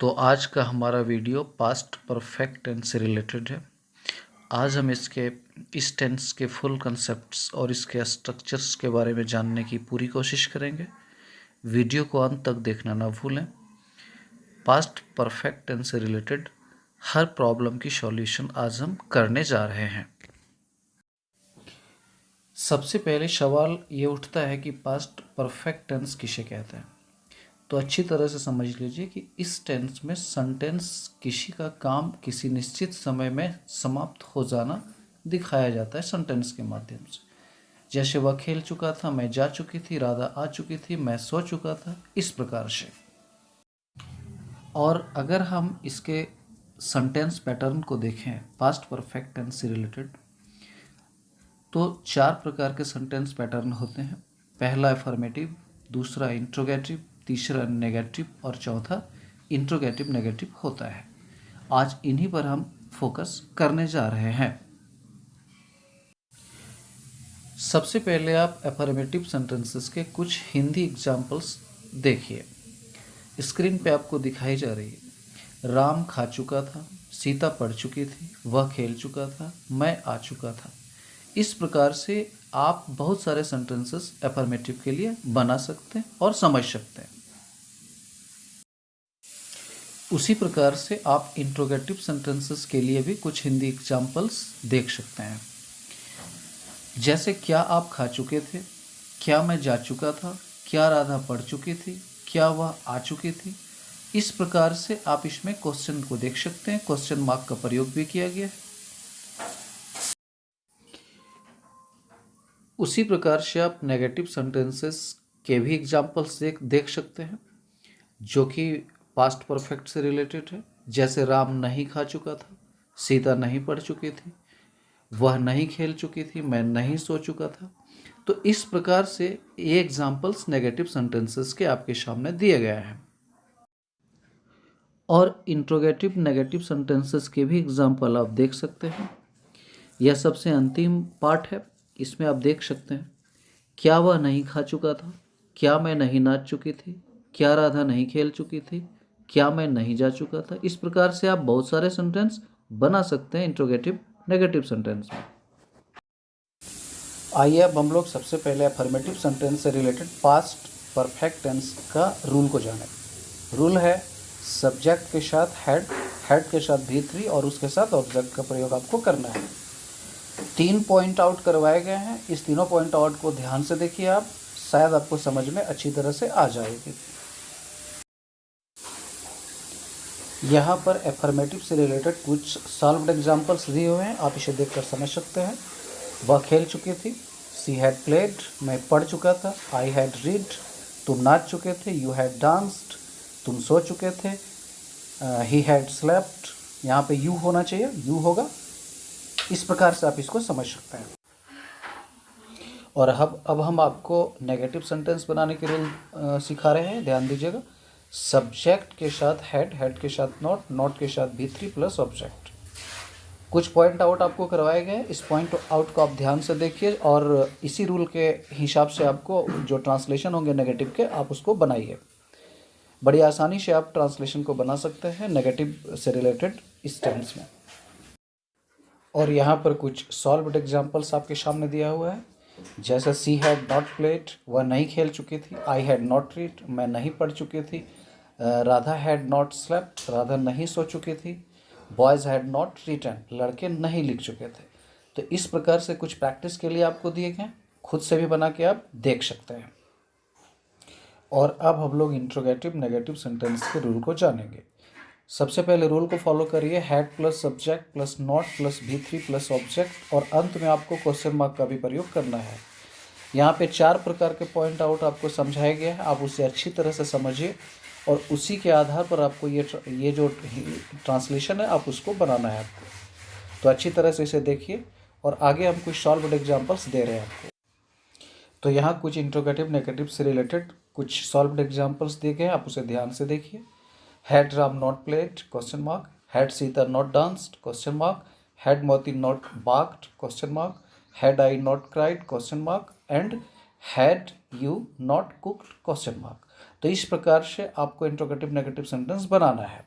तो आज का हमारा वीडियो पास्ट परफेक्ट टेंस से रिलेटेड है। आज हम इस टेंस के फुल कंसेप्ट्स और इसके स्ट्रक्चर्स के बारे में जानने की पूरी कोशिश करेंगे। वीडियो को अंत तक देखना ना भूलें। पास्ट परफेक्ट टेंस से रिलेटेड हर प्रॉब्लम की सॉल्यूशन आज हम करने जा रहे हैं। सबसे पहले सवाल ये उठता है कि पास्ट परफेक्ट टेंस किसे कहते हैं। तो अच्छी तरह से समझ लीजिए कि इस टेंस में सेंटेंस किसी का काम किसी निश्चित समय में समाप्त हो जाना दिखाया जाता है सेंटेंस के माध्यम से। जैसे वह खेल चुका था, मैं जा चुकी थी, राधा आ चुकी थी, मैं सो चुका था, इस प्रकार से। और अगर हम इसके सेंटेंस पैटर्न को देखें पास्ट परफेक्ट टेंस से रिलेटेड, तो 4 प्रकार के सेंटेंस पैटर्न होते हैं। पहला अफर्मेटिव, दूसरा इंट्रोगेटिव, तीसरा नेगेटिव और चौथा इंट्रोगेटिव नेगेटिव होता है। आज इन्हीं पर हम फोकस करने जा रहे हैं। सबसे पहले आप अफर्मेटिव सेंटेंसेस के कुछ हिंदी एग्जाम्पल्स देखिए। स्क्रीन पे आपको दिखाई जा रही है। राम खा चुका था, सीता पढ़ चुकी थी, वह खेल चुका था, मैं आ चुका था। इस प्रकार से आप बहुत सारे सेंटेंसेस अफर्मेटिव के लिए बना सकते हैं और समझ सकते हैं। उसी प्रकार से आप इंट्रोगेटिव सेंटेंसेस के लिए भी कुछ हिंदी एग्जाम्पल्स देख सकते हैं। जैसे क्या आप खा चुके थे, क्या मैं जा चुका था, क्या राधा पढ़ चुकी थी, क्या वह आ चुकी थी। इस प्रकार से आप इसमें क्वेश्चन को देख सकते हैं। क्वेश्चन मार्क का प्रयोग भी किया गया है। उसी प्रकार से आप नेगेटिव सेंटेंसेस के भी एग्जाम्पल्स देख सकते हैं जो कि पास्ट परफेक्ट से रिलेटेड है। जैसे राम नहीं खा चुका था, सीता नहीं पढ़ चुकी थी, वह नहीं खेल चुकी थी, मैं नहीं सो चुका था। तो इस प्रकार से ये एग्जाम्पल्स नेगेटिव सेंटेंसेस के आपके सामने दिए गए हैं। और इंट्रोगेटिव नेगेटिव सेंटेंसेस के भी एग्जाम्पल आप देख सकते हैं। यह सबसे अंतिम पार्ट है। इसमें आप देख सकते हैं क्या वह नहीं खा चुका था, क्या मैं नहीं नाच चुकी थी, क्या राधा नहीं खेल चुकी थी, क्या मैं नहीं जा चुका था। इस प्रकार से आप बहुत सारे सेंटेंस बना सकते हैं इंट्रोगेटिव नेगेटिव सेंटेंस में। आइए अब हम लोग सबसे पहले अफर्मेटिव सेंटेंस से रिलेटेड पास्ट परफेक्ट टेंस का रूल को जानें। रूल है सब्जेक्ट के साथ हेड, हेड के साथ भी3 और उसके साथ ऑब्जेक्ट का प्रयोग आपको करना है। 3 पॉइंट आउट करवाए गए हैं। इस तीनों पॉइंट आउट को ध्यान से देखिए आप, शायद आपको समझ में अच्छी तरह से आ जाएगी। यहाँ पर एफर्मेटिव से रिलेटेड कुछ सॉल्व्ड एग्जांपल्स दिए हुए हैं, आप इसे देखकर समझ सकते हैं। वह खेल चुकी थी, सी हैड प्लेड, मैं पढ़ चुका था, आई हैड रीड, तुम नाच चुके थे, यू हैड डांस्ड, तुम सो चुके थे, ही हैड स्लेप्ट। यहाँ पे यू होना चाहिए, यू होगा। इस प्रकार से आप इसको समझ सकते हैं। और अब हम आपको नेगेटिव सेंटेंस बनाने के रूल सिखा रहे हैं, ध्यान दीजिएगा। सब्जेक्ट के साथ हेड, हेड के साथ नॉट, नॉट के साथ भी3 प्लस ऑब्जेक्ट। कुछ पॉइंट आउट आपको करवाए गए। इस पॉइंट आउट को आप ध्यान से देखिए और इसी रूल के हिसाब से आपको जो ट्रांसलेशन होंगे नेगेटिव के, आप उसको बनाइए। बड़ी आसानी से आप ट्रांसलेशन को बना सकते हैं नेगेटिव से रिलेटेड इस टेंस में। और यहाँ पर कुछ सॉल्व्ड एग्जाम्पल्स आपके सामने दिया हुआ है। जैसे सी हैड नॉट प्लेड, वह नहीं खेल चुकी थी, आई हैड नॉट रीड, मैं नहीं पढ़ चुकी थी, Radha had not slept, Radha नहीं सो चुकी थी, बॉयज़ हैड नॉट रिटन, लड़के नहीं लिख चुके थे। तो इस प्रकार से कुछ प्रैक्टिस के लिए आपको दिए गए, खुद से भी बना के आप देख सकते हैं। और अब हम लोग इंट्रोगेटिव नेगेटिव सेंटेंस के रूल को जानेंगे। सबसे पहले रूल को फॉलो करिए, head plus subject plus not plus भी3 प्लस ऑब्जेक्ट, और अंत में आपको क्वेश्चन मार्क का भी प्रयोग करना है। यहाँ पे 4 प्रकार के पॉइंट आउट आपको समझाए गए हैं, आप उसे अच्छी तरह से समझिए और उसी के आधार पर आपको ये जो ट्रांसलेशन है आप उसको बनाना है आपको। तो अच्छी तरह से इसे देखिए और आगे हम कुछ सॉल्व्ड एग्जाम्पल्स दे रहे हैं आपको। तो यहाँ कुछ इंट्रोगेटिव नेगेटिव से रिलेटेड कुछ सॉल्व्ड एग्जाम्पल्स दिए गए हैं, आप उसे ध्यान से देखिए। Had Ram not played? Question mark. Had Sita not danced? Question mark. Had Moti not barked? Question mark. Had I not cried? Question mark. And had you not cooked? Question mark. तो इस प्रकार से आपको interrogative negative sentence बनाना है।